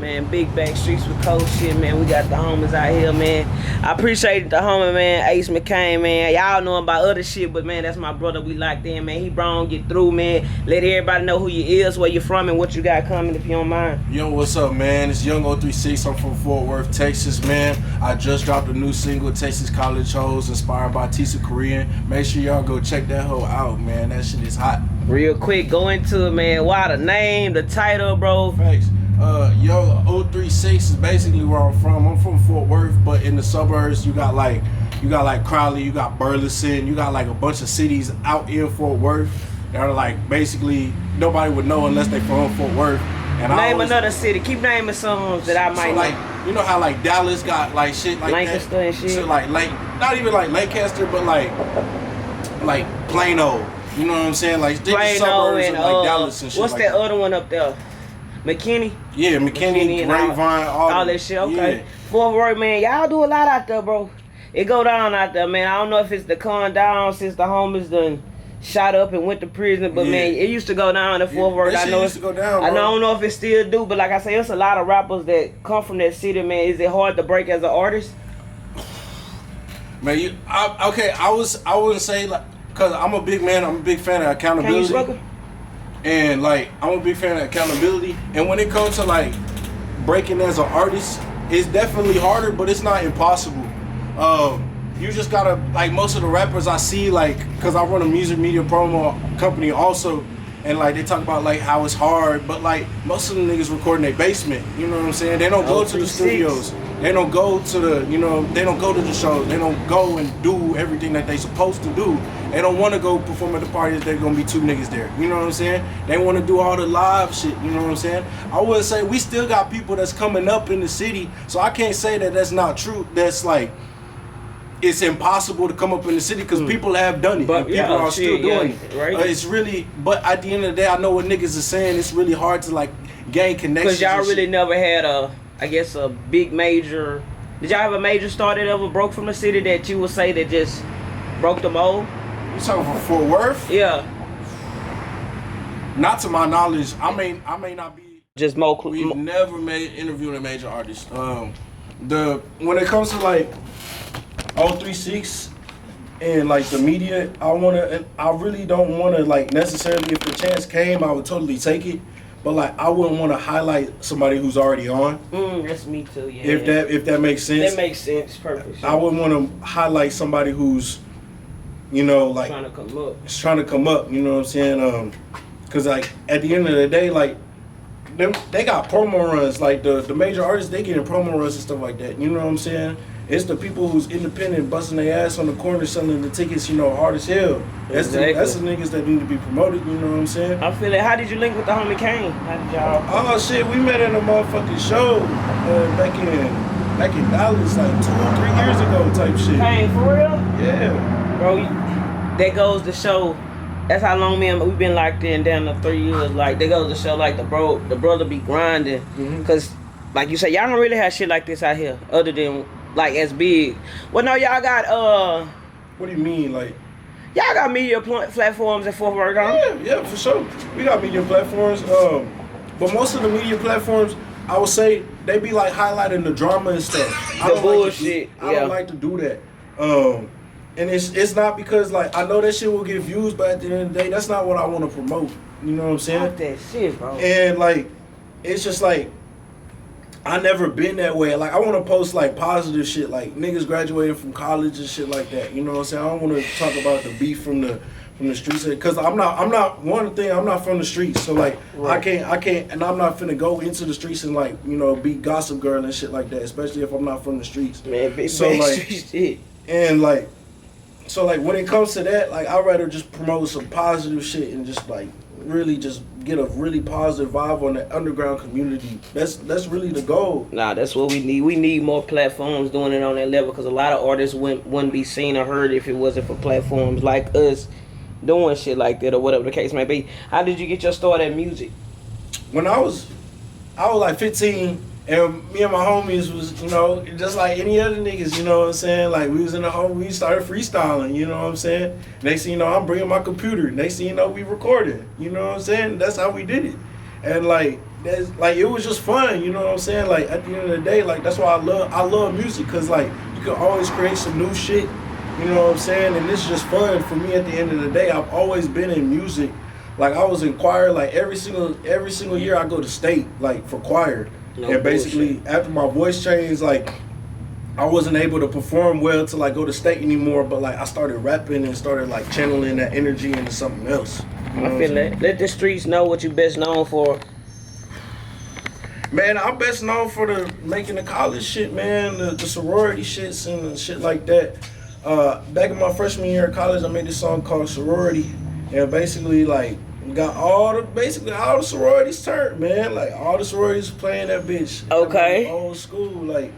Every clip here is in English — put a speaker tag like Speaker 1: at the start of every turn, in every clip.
Speaker 1: Man, big back streets with cold shit, man. We got the homies out here, man. I appreciate the homie, man, Ace McCain, man. Y'all know him about other shit, but man, that's my brother. We locked in, man. He brought get through, man. Let everybody know who you is, where you from, and what you got coming, if you don't mind.
Speaker 2: Yo, what's up, man? It's YOUNG036. I'm from Fort Worth, Texas, man. I just dropped a new single, Texas College Hoes, inspired by Tisa Korean. Make sure y'all go check that hoe out, man. That shit is hot.
Speaker 1: Real quick, go into it, man. Why the name, the title, bro?
Speaker 2: Thanks. YOUNG036 is basically where I'm from. I'm from Fort Worth, but in the suburbs, you got like Crowley, you got Burleson, you got like a bunch of cities out in Fort Worth that are like basically nobody would know unless they from Fort Worth. And
Speaker 1: name another city. Keep naming some that I might
Speaker 2: like,
Speaker 1: know.
Speaker 2: You know how like Dallas got like shit like
Speaker 1: Lancaster
Speaker 2: that?
Speaker 1: And shit.
Speaker 2: So like not even like Lancaster, but like Plano. You know what I'm saying? Like
Speaker 1: Plano
Speaker 2: suburbs
Speaker 1: and
Speaker 2: of, like Dallas and shit.
Speaker 1: What's
Speaker 2: like
Speaker 1: that other one up there? McKinney?
Speaker 2: Yeah, McKinney, Grapevine,
Speaker 1: all that shit. Okay.
Speaker 2: Yeah.
Speaker 1: Fort Worth, man, y'all do a lot out there, bro. It go down out there, man. I don't know if it's the calm down since the homies done shot up and went to prison, but man, it used to go down in Fort Worth.
Speaker 2: I know used to go down,
Speaker 1: I don't know if it still do, but like I say, it's a lot of rappers that come from that city, man. Is it hard to break as an artist?
Speaker 2: Man, I wouldn't say like, cause I'm a big man. I'm a big fan of accountability. And like, I'm a big fan of accountability. And when it comes to like breaking as an artist, it's definitely harder, but it's not impossible. You just gotta, like most of the rappers I see, like, cause I run a music media promo company also, and like they talk about like how it's hard, but like most of the niggas record in their basement. You know what I'm saying? They don't go to the studios. They don't go to the, they don't go to the shows. They don't go and do everything that they supposed to do. They don't want to go perform at the parties. There's gonna be two niggas there. You know what I'm saying? They want to do all the live shit. You know what I'm saying? I would say we still got people that's coming up in the city, so I can't say that that's not true. That's like, it's impossible to come up in the city because people have done it,
Speaker 1: but
Speaker 2: and people are still doing it.
Speaker 1: Right?
Speaker 2: It's really, but at the end of the day, I know what niggas are saying. It's really hard to like gain connections.
Speaker 1: Cause y'all really never had I guess a big major. Did y'all have a major star that ever broke from the city that you would say that just broke the mold?
Speaker 2: You talking from Fort Worth?
Speaker 1: Yeah.
Speaker 2: Not to my knowledge. I may not be.
Speaker 1: Just more.
Speaker 2: We've never interviewed a major artist. When it comes to like 036 and like the media, I really don't wanna like necessarily, if the chance came, I would totally take it. But like, I wouldn't want to highlight somebody who's already on.
Speaker 1: That's me too. Yeah.
Speaker 2: If that makes sense.
Speaker 1: That makes sense. Perfect.
Speaker 2: I wouldn't want to highlight somebody who's, like
Speaker 1: trying to come up.
Speaker 2: It's trying to come up. You know what I'm saying? Cause like at the end of the day, like they got promo runs. Like the major artists, they getting promo runs and stuff like that. You know what I'm saying? It's the people who's independent, busting their ass on the corner, selling the tickets, hard as hell. That's the niggas that need to be promoted, you know what I'm saying?
Speaker 1: I feel it. How did you link with the homie Kane? How did y'all?
Speaker 2: Oh shit, we met at a motherfucking show back in Dallas like 2 or 3 years ago type shit.
Speaker 1: Kane, for real?
Speaker 2: Yeah.
Speaker 1: Bro, that goes to show, that's how long we've been locked in down to 3 years. Like, that goes to show like the brother be grinding. Cause like you say, y'all don't really have shit like this out here other than like as big. Well, no, y'all got
Speaker 2: What do you mean, like?
Speaker 1: Y'all got media platforms at Fort Worth, huh?
Speaker 2: Yeah, for sure. We got media platforms. But most of the media platforms, I would say, they be like highlighting the drama and stuff.
Speaker 1: The bullshit.
Speaker 2: I don't like to do that. And it's not because like I know that shit will get views, but at the end of the day, that's not what I want to promote. You know what I'm saying?
Speaker 1: Fuck that shit, bro.
Speaker 2: And like, it's just like, I never been that way. Like, I want to post like positive shit, like niggas graduating from college and shit like that. You know what I'm saying? I don't want to talk about the beef from the streets, because I'm not one thing. I'm not from the streets, so like right. I can't, and I'm not finna go into the streets and like be gossip girl and shit like that. Especially if I'm not from the streets.
Speaker 1: Man, big
Speaker 2: so like,
Speaker 1: street shit.
Speaker 2: And like, so like when it comes to that, like I'd rather just promote some positive shit and just like really just get a really positive vibe on the underground community. That's really the goal.
Speaker 1: Nah, that's what we need. We need more platforms doing it on that level, because a lot of artists wouldn't be seen or heard if it wasn't for platforms like us doing shit like that or whatever the case may be. How did you get your start at music?
Speaker 2: When I was like 15, and me and my homies was, just like any other niggas, you know what I'm saying? Like, we was in the home, we started freestyling, you know what I'm saying? Next thing you know, I'm bringing my computer. Next thing you know, we recorded, you know what I'm saying? That's how we did it. And like, that's like it was just fun, you know what I'm saying? Like at the end of the day, like that's why I love music, cause like you can always create some new shit, you know what I'm saying? And it's just fun for me at the end of the day. I've always been in music. Like I was in choir, like every single year I go to state, like for choir. No and basically bullshit. After my voice changed, like I wasn't able to perform well to like go to state anymore, but like I started rapping and started like channeling that energy into something else. You know
Speaker 1: I feel that. Let the streets know what you best known for.
Speaker 2: Man, I'm best known for the making the college shit, man, the sorority shits and shit like that. Back in my freshman year of college, I made this song called Sorority, and basically like got all the sororities turned, man. Like all the sororities playing that bitch.
Speaker 1: Okay.
Speaker 2: Old school, like.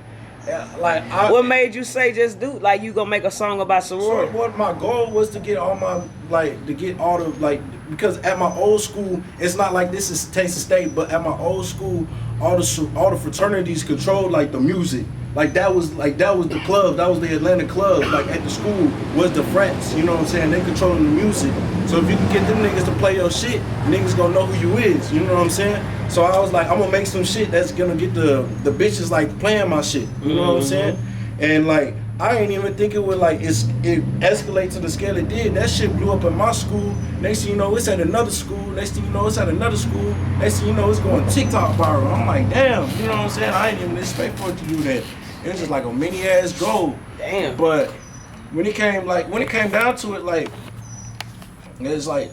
Speaker 1: What made you say just do like you gonna make a song about sorority?
Speaker 2: So what my goal was to get all the because at my old school it's not like this is Texas State, but at my old school all the fraternities controlled like the music. Like that was the club, that was the Atlanta club. Like at the school was the frats, you know what I'm saying? They controlling the music. So if you can get them niggas to play your shit, niggas gonna know who you is, you know what I'm saying? So I was like, I'm gonna make some shit that's gonna get the bitches like playing my shit, you know what I'm saying? And like I ain't even think it would like it escalate to the scale it did. That shit blew up in my school. Next thing you know, it's at another school. Next thing you know, it's at another school. Next thing you know, it's going TikTok viral. I'm like, damn, you know what I'm saying? I ain't even expect for it to do that. It was just like a mini ass goal.
Speaker 1: Damn.
Speaker 2: But when it came down to it, like it's like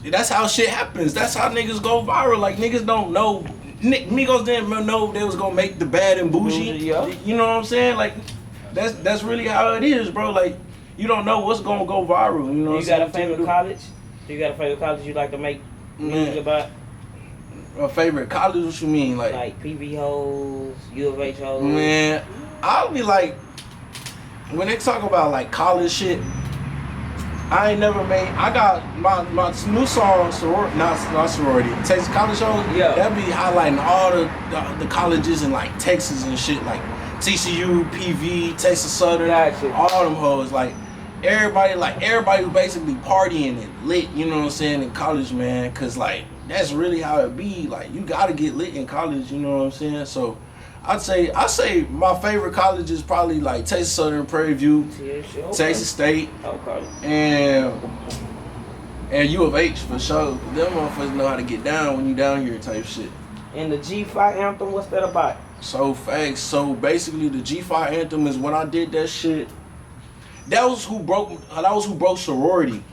Speaker 2: that's how shit happens. That's how niggas go viral. Like niggas don't know. Migos didn't know they was gonna make the bad and bougie.
Speaker 1: Yeah.
Speaker 2: You know what I'm saying? Like that's really how it is, bro. Like you don't know what's gonna go viral. You know.
Speaker 1: You got a favorite college? You got a favorite college you like to make music about?
Speaker 2: A favorite college? What you mean,
Speaker 1: like PV hoes, U of H hoes?
Speaker 2: Man, I'll be like, when they talk about like college shit, I ain't never made. I got my new song, not sorority, Texas College Shows.
Speaker 1: Yeah,
Speaker 2: that be highlighting all the colleges in like Texas and shit, like TCU, PV, Texas Southern, all them hoes. Like everybody who basically partying and lit. You know what I'm saying in college, man? Cause like that's really how it be. Like you gotta get lit in college. You know what I'm saying? So. I say my favorite college is probably like Texas Southern, Prairie View, Texas State, and U of H for sure. Them motherfuckers know how to get down when you down here type shit.
Speaker 1: And the GPHI anthem, what's that about?
Speaker 2: So facts. So basically, the GPHI anthem is when I did that shit. That was who broke sorority.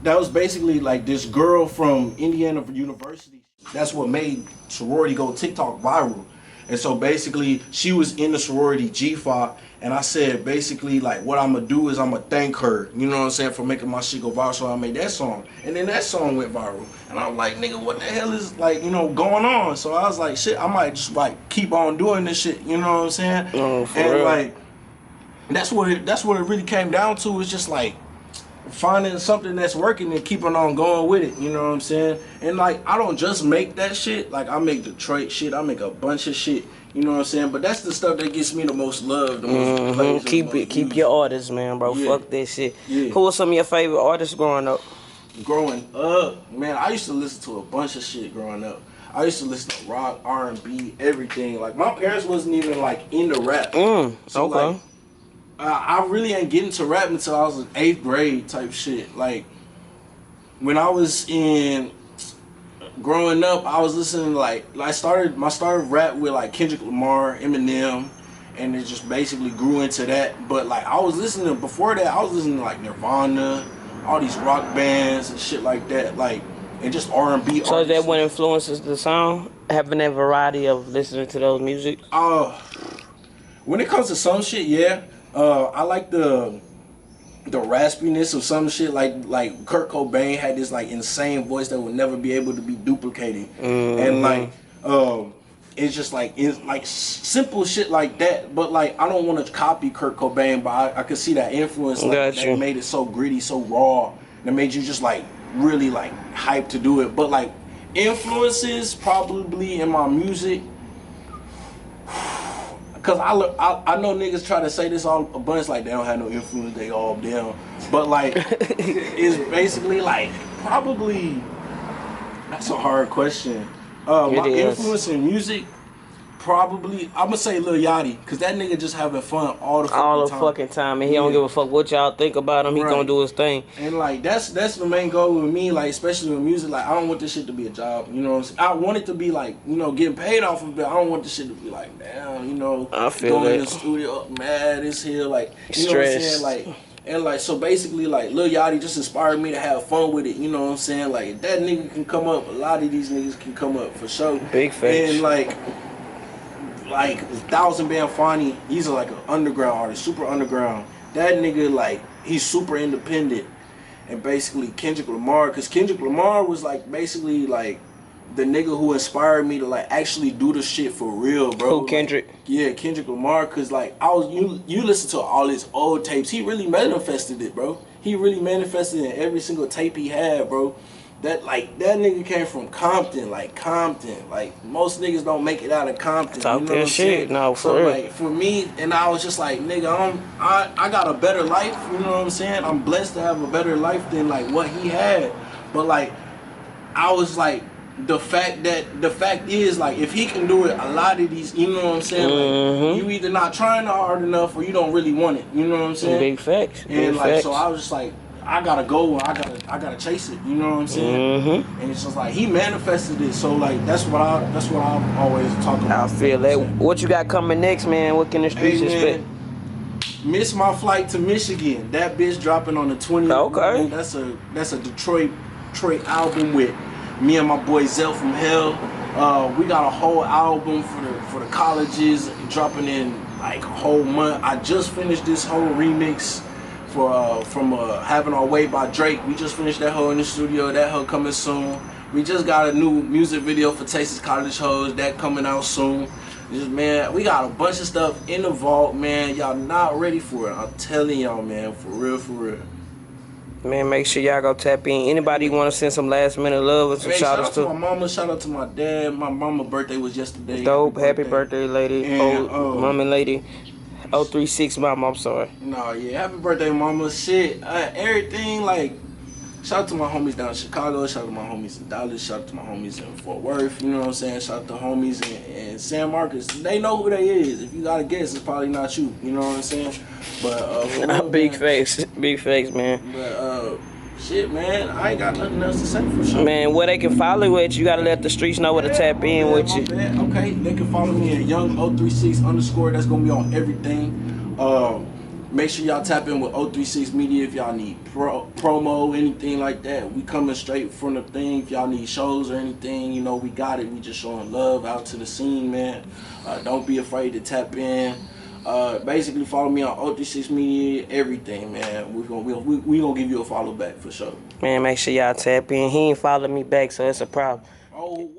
Speaker 2: That was basically like this girl from Indiana University. That's what made sorority go TikTok viral. And so basically, she was in the sorority GPHI, and I said basically like what I'm gonna do is I'm gonna thank her, you know what I'm saying, for making my shit go viral. So I made that song, and then that song went viral, and I'm like, nigga, what the hell is like going on? So I was like, shit, I might just like keep on doing this shit, you know what I'm saying?
Speaker 1: For
Speaker 2: and
Speaker 1: real.
Speaker 2: Like that's what it really came down to. It's just like finding something that's working and keeping on going with it, you know what I'm saying? And like I don't just make that shit, like I make Detroit shit, I make a bunch of shit, you know what I'm saying? But that's the stuff that gets me the most love, the most plays,
Speaker 1: Keep your artists, man, bro.
Speaker 2: Yeah.
Speaker 1: Fuck this shit.
Speaker 2: Yeah.
Speaker 1: Who were some of your favorite artists growing up?
Speaker 2: Growing up, man, I used to listen to a bunch of shit growing up. I used to listen to rock, R&B, everything. Like my parents wasn't even like into rap. So,
Speaker 1: okay.
Speaker 2: Like, I really ain't getting to rap until I was in 8th grade type shit. Like, when I was growing up, I was listening to I started rap with like Kendrick Lamar, Eminem, and it just basically grew into that. But like before that, I was listening to like Nirvana, all these rock bands and shit like that, like, and just R&B.
Speaker 1: So is that what influences the sound? Having that variety of listening to those music?
Speaker 2: When it comes to some shit, yeah. I like the raspiness of some shit, like Kurt Cobain had this like insane voice that would never be able to be duplicated, and like it's just like simple shit like that. But like I don't want to copy Kurt Cobain, but I could see that influence that made it so gritty, so raw, that made you just like really like hyped to do it. But like influences probably in my music. Cause I know niggas try to say this all a bunch, like they don't have no influence, they all them. But like it's basically like probably, that's a hard question. My influence in music, probably, I'm gonna say Lil Yachty, cause that nigga just having fun all the fucking time.
Speaker 1: And he don't give a fuck what y'all think about him. He gonna do his thing.
Speaker 2: And like that's the main goal with me, like especially with music. Like I don't want this shit to be a job. You know what I'm saying? I want it to be like, you know, getting paid off of it. I don't want this shit to be like, damn, you know,
Speaker 1: I feel
Speaker 2: going
Speaker 1: that.
Speaker 2: in the studio mad as hell, like you
Speaker 1: Stress.
Speaker 2: know what I'm saying, like. And like, so basically, like, Lil Yachty just inspired me to have fun with it, you know what I'm saying? Like, if that nigga can come up, a lot of these niggas can come up for sure.
Speaker 1: Big facts.
Speaker 2: And like 1,000 Band Fonny, he's like an underground artist, super underground. That nigga, like, he's super independent. And basically, Kendrick Lamar, because Kendrick Lamar was like, basically, like, the nigga who inspired me to like actually do the shit for real, bro.
Speaker 1: Who, Kendrick?
Speaker 2: Like, yeah, Kendrick Lamar, cause like you listen to all his old tapes. He really manifested it, bro. He really manifested in every single tape he had, bro. That nigga came from Compton, like most niggas don't make it out of Compton.
Speaker 1: Talk
Speaker 2: you know
Speaker 1: that
Speaker 2: what
Speaker 1: shit, no, for real.
Speaker 2: Like for me, and I was just like, nigga, I got a better life. You know what I'm saying? I'm blessed to have a better life than like what he had. But like, I was like. The fact is, like, if he can do it, a lot of these, you know what I'm saying? Like, you either not trying hard enough or you don't really want it. You know what I'm saying?
Speaker 1: Big facts.
Speaker 2: And like, so I was just like, I gotta go. I gotta chase it. You know what I'm saying? And it's just like he manifested it. So like, that's what I'm always talking about.
Speaker 1: I feel that. What you got coming next, man? What can the streets expect?
Speaker 2: Miss My Flight to Michigan. That bitch dropping on the 20th.
Speaker 1: Okay.
Speaker 2: Man. That's a Detroit album with me and my boy Zell from Hell. We got a whole album for the colleges dropping in like a whole month. I just finished this whole remix from Having Our Way by Drake. We just finished that whole in the studio. That whole coming soon. We just got a new music video for Texas College Hoes. That coming out soon. Just, man, we got a bunch of stuff in the vault, man. Y'all not ready for it. I'm telling y'all, man, for real, for real.
Speaker 1: Man, make sure y'all go tap in. Anybody want to send some last minute love and some shout outs to?
Speaker 2: Shout out to my mama, shout out to my dad. My mama's birthday was yesterday.
Speaker 1: Dope, happy birthday, lady.
Speaker 2: And,
Speaker 1: mama and lady. 036 mama, I'm sorry.
Speaker 2: No, yeah, happy birthday, mama. Shit, everything, like, shout out to my homies down in Chicago. Shout out to my homies in Dallas. Shout out to my homies in Fort Worth. You know what I'm saying? Shout out to homies in San Marcos. They know who they is. If you got a guess, it's probably not you. You know what I'm saying? But
Speaker 1: big face, man.
Speaker 2: But shit, man, I ain't got nothing else to say for sure.
Speaker 1: Man, where they can follow you at, you gotta let the streets know where to tap in with you.
Speaker 2: Okay, they can follow me at YOUNG036_. That's gonna be on everything. Make sure y'all tap in with 036 Media if y'all need promo, anything like that. We coming straight from the thing. If y'all need shows or anything, you know, we got it. We just showing love out to the scene, man. Don't be afraid to tap in. Basically, follow me on 036 Media, everything, man. We gonna give you a follow back for sure.
Speaker 1: Man, make sure y'all tap in. He ain't follow me back, so it's a problem.
Speaker 2: Oh.